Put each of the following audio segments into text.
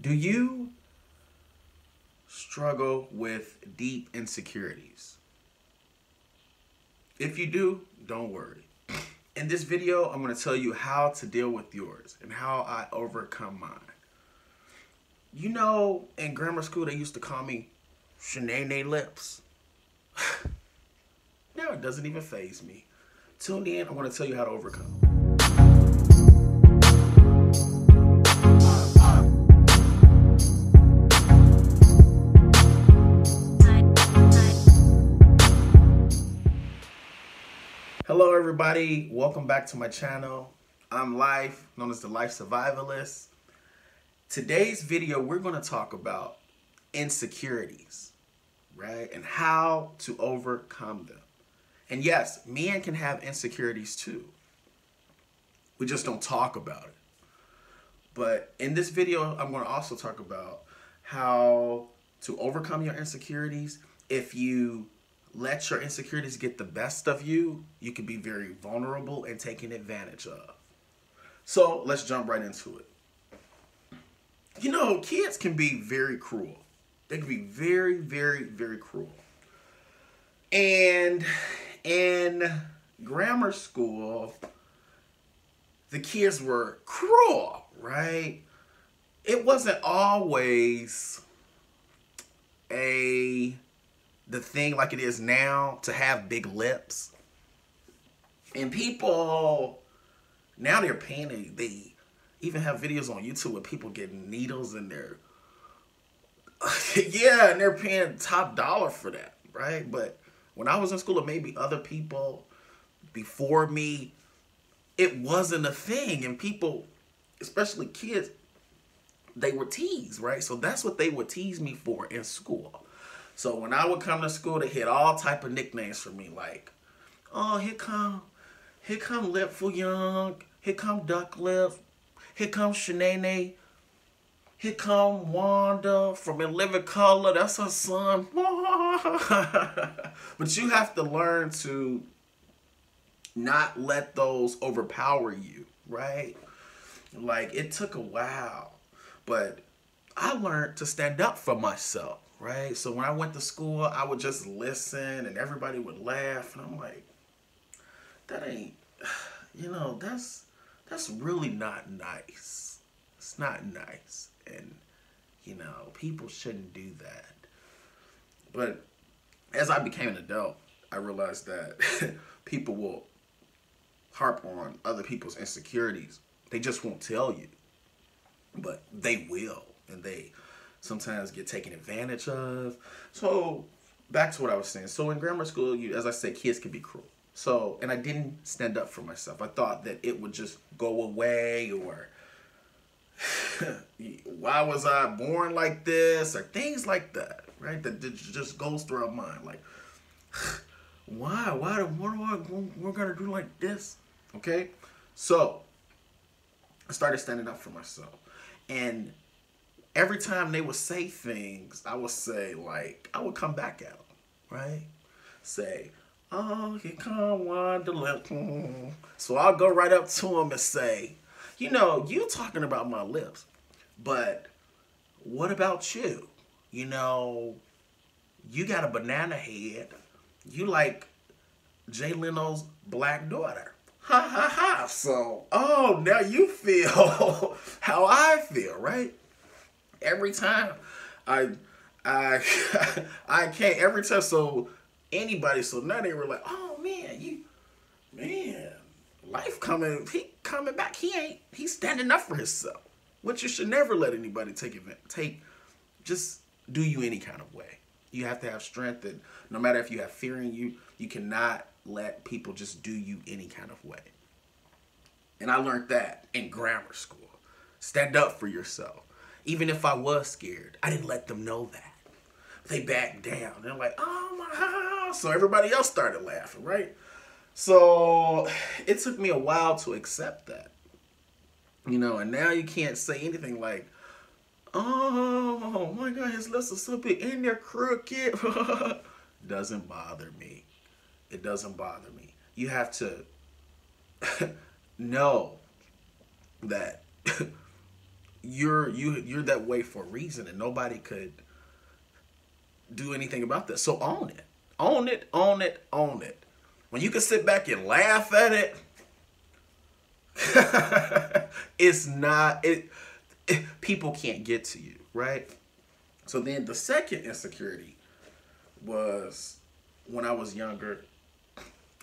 Do you struggle with deep insecurities? If you do, don't worry. In this video, I'm going to tell you how to deal with yours and how I overcome mine. You know, in grammar school, they used to call me Shanae Lips. Now it doesn't even faze me. Tune in, I'm going to tell you how to overcome. Hello everybody, welcome back to my channel. I'm Life, known as the Life Survivalist. Today's video, we're going to talk about insecurities, right? And how to overcome them. And yes, men can have insecurities too. We just don't talk about it. But in this video, I'm going to also talk about how to overcome your insecurities. If you let your insecurities get the best of you, you can be very vulnerable and taken advantage of. So let's jump right into it. You know, kids can be very cruel. They can be very, very, very cruel. And in grammar school, the kids were cruel, right? It wasn't always the thing like it is now to have big lips. And people, now they're paying, they even have videos on YouTube where people getting needles in their, yeah, and they're paying top dollar for that, right? But when I was in school, or maybe other people before me, it wasn't a thing. And people, especially kids, they were teased, right? So that's what they would tease me for in school. So when I would come to school, they had all type of nicknames for me, like, oh, here come Lipful Young, here come Duck Lip, here come Shanae, here come Wanda from In Living Color, that's her son. But you have to learn to not let those overpower you, right? Like, it took a while, but I learned to stand up for myself. Right? So when I went to school, I would just listen and everybody would laugh. And I'm like, that ain't, you know, that's really not nice. It's not nice. And, you know, people shouldn't do that. But as I became an adult, I realized that people will harp on other people's insecurities. They just won't tell you. But they will. And they sometimes get taken advantage of. So back to what I was saying. So in grammar school, as I said, kids can be cruel. So, and I didn't stand up for myself. I thought that it would just go away, or why was I born like this, or things like that, right? That just goes through our mind. Like, we're gonna do like this, okay? So I started standing up for myself. And every time they would say things, I would say, like, I would come back at them, right? Say, oh, here come Wanda. So I'll go right up to them and say, you know, you talking about my lips, but what about you? You know, you got a banana head. You like Jay Leno's black daughter. Ha, ha, ha. So, oh, now you feel how I feel, right? Every time I can't, every time, so anybody, so now they were like, oh man, Life coming, he coming back, he's standing up for himself. Which you should never let anybody just do you any kind of way. You have to have strength, and no matter if you have fear in you, you cannot let people just do you any kind of way. And I learned that in grammar school. Stand up for yourself. Even if I was scared, I didn't let them know that. They backed down. They're like, oh my God. So everybody else started laughing, right? So it took me a while to accept that. You know, and now you can't say anything like, oh my God, his lips are so big and they're crooked. Doesn't bother me. It doesn't bother me. You have to know that you're that way for a reason, and nobody could do anything about that. So own it. Own it, own it, own it. When you can sit back and laugh at it, it's not people can't get to you, right? So then the second insecurity was when I was younger,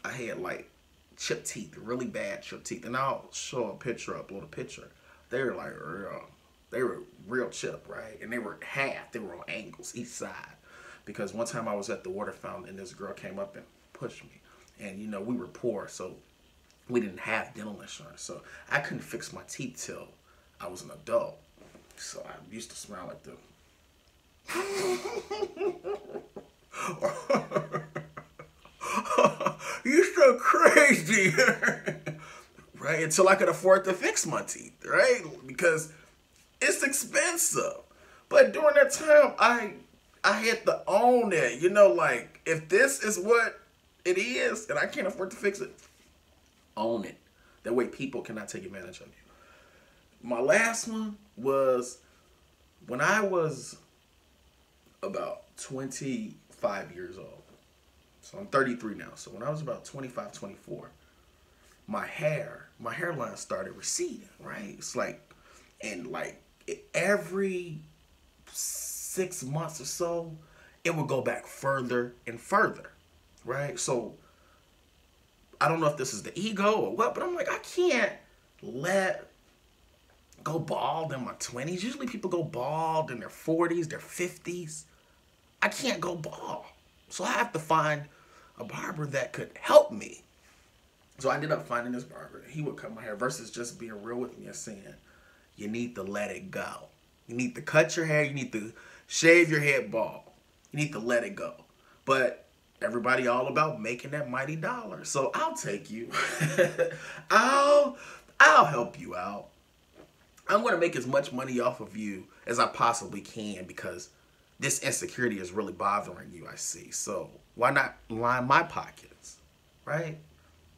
I had like chipped teeth, really bad chipped teeth. And I'll show a picture, upload a picture. They were like real chip, right? And they were on angles each side. Because one time I was at the water fountain and this girl came up and pushed me. And you know, we were poor, so we didn't have dental insurance. So I couldn't fix my teeth till I was an adult. So I used to smile like this. You're so crazy. Right? Until I could afford to fix my teeth, right? Because it's expensive. But during that time, I had to own it. You know, like, if this is what it is and I can't afford to fix it, own it. That way people cannot take advantage of you. My last one was when I was about 25 years old. So I'm 33 now. So when I was about 25, 24, my hairline started receding, right? It's like, and like every 6 months or so, it would go back further and further, right? So I don't know if this is the ego or what, but I'm like, I can't go bald in my 20s. Usually people go bald in their 40s, their 50s. I can't go bald. So I have to find a barber that could help me. So I ended up finding this barber. He would cut my hair versus just being real with me and saying, you need to let it go. You need to cut your hair. You need to shave your head bald. You need to let it go. But everybody all about making that mighty dollar. So I'll take you. I'll help you out. I'm going to make as much money off of you as I possibly can because this insecurity is really bothering you, I see. So why not line my pockets, right?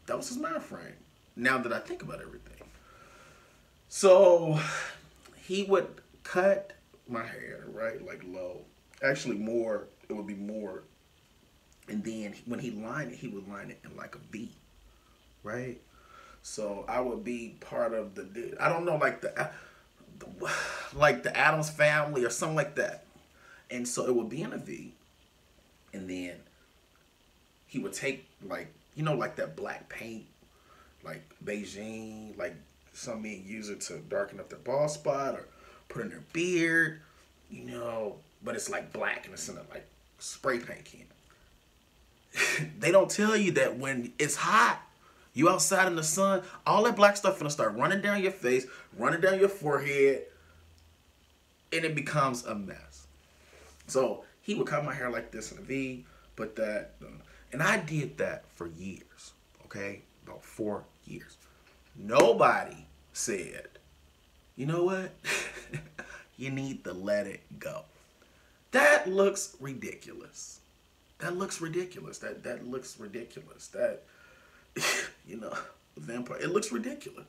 That was his mind frame, now that I think about everything. So he would cut my hair, right, like low. Actually more, it would be more. And then when he lined it, he would line it in like a V, right? So I would be part of I don't know, like the Addams Family or something like that. And so it would be in a V. And then he would take like, you know, like that black paint, like Beijing, like some men use it to darken up their bald spot or put in their beard, you know, but it's like black and it's in a like spray paint can. They don't tell you that when it's hot, you outside in the sun, all that black stuff gonna start running down your face, running down your forehead, and it becomes a mess. So he would cut my hair like this in a V, put that, and I did that for years, okay? About 4 years. Nobody said, you know what? You need to let it go. That looks ridiculous. That looks ridiculous. That looks ridiculous. That, you know, vampire, it looks ridiculous.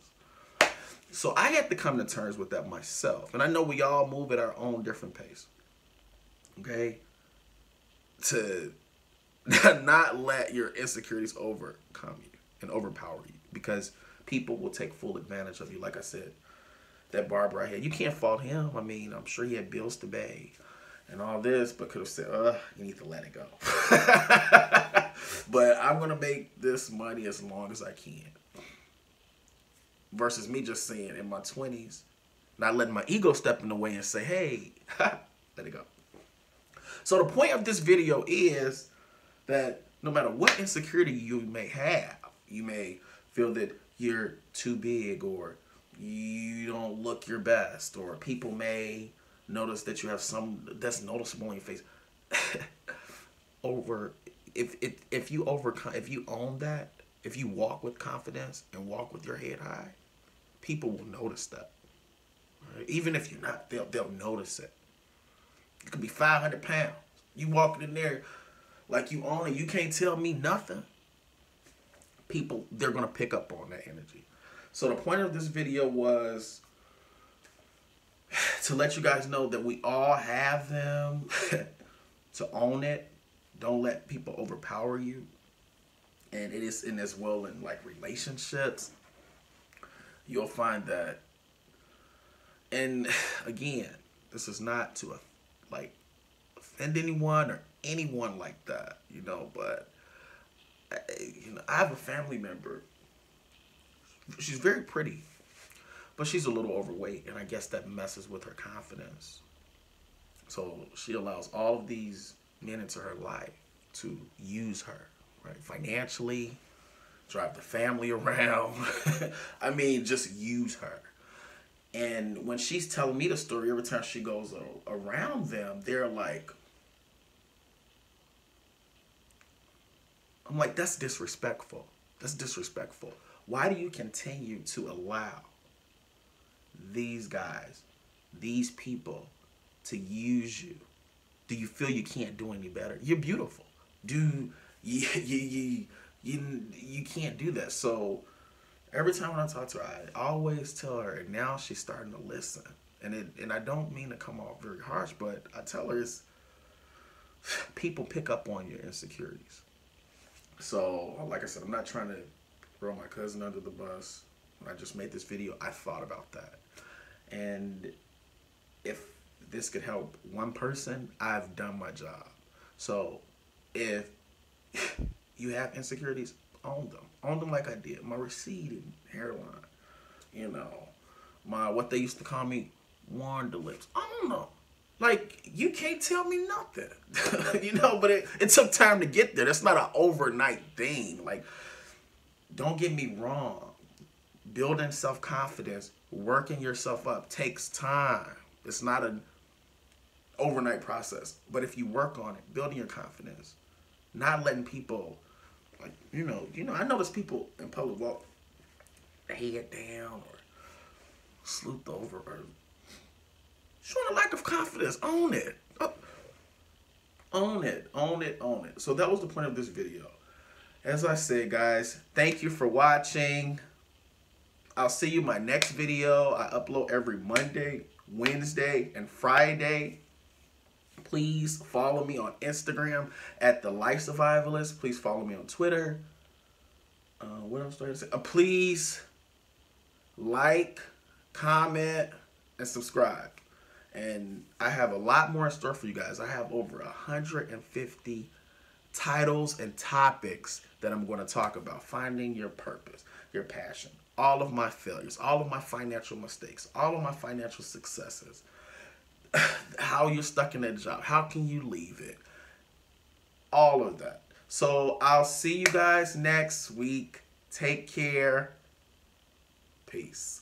So I had to come to terms with that myself. And I know we all move at our own different pace. Okay? To not let your insecurities overcome you and overpower you. Because people will take full advantage of you. Like I said, that barber I had, you can't fault him. I mean, I'm sure he had bills to pay and all this, but could have said, you need to let it go. But I'm going to make this money as long as I can. Versus me just saying in my 20s, not letting my ego step in the way and say, hey, let it go. So the point of this video is that no matter what insecurity you may have, you may feel that you're too big or you don't look your best, or people may notice that you have some that's noticeable on your face. If you own that, if you walk with confidence and walk with your head high, people will notice that. Right? Even if you're not, they'll notice it. You could be 500 pounds. You walking in there like you own it. You can't tell me nothing. People, they're going to pick up on that energy. So the point of this video was to let you guys know that we all have them, to own it. Don't let people overpower you. And it is in as well in like relationships. You'll find that, and again, this is not to like offend anyone or anyone like that, you know, but I have a family member. She's very pretty, but she's a little overweight, and I guess that messes with her confidence. So she allows all of these men into her life to use her, right? Financially, drive the family around. I mean, just use her. And when she's telling me the story, every time she goes around them, they're like, I'm like, that's disrespectful. That's disrespectful. Why do you continue to allow these guys, these people, to use you? Do you feel you can't do any better? You're beautiful. You can't do that. So every time when I talk to her, I always tell her, and now she's starting to listen. And I don't mean to come off very harsh, but I tell her it's people pick up on your insecurities. So like I said, I'm not trying to throw my cousin under the bus. When I just made this video, I thought about that. And if this could help one person, I've done my job. So if you have insecurities, own them. Own them like I did. My receding hairline, you know, my what they used to call me, wander lips. Own them. Like, you can't tell me nothing. You know, but it took time to get there. That's not an overnight thing. Like, don't get me wrong. Building self-confidence, working yourself up takes time. It's not an overnight process. But if you work on it, building your confidence, not letting people, like, you know, I notice people in public walk head down or slooped over or showing a lack of confidence. Own it. Own it. Own it. Own it. So that was the point of this video. As I said, guys, thank you for watching. I'll see you in my next video. I upload every Monday, Wednesday, and Friday. Please follow me on Instagram at The Life Survivalist. Please follow me on Twitter. What else do I have to say? Please like, comment, and subscribe. And I have a lot more in store for you guys. I have over 150 titles and topics that I'm going to talk about. Finding your purpose, your passion, all of my failures, all of my financial mistakes, all of my financial successes, how you're stuck in that job, how can you leave it, all of that. So I'll see you guys next week. Take care. Peace.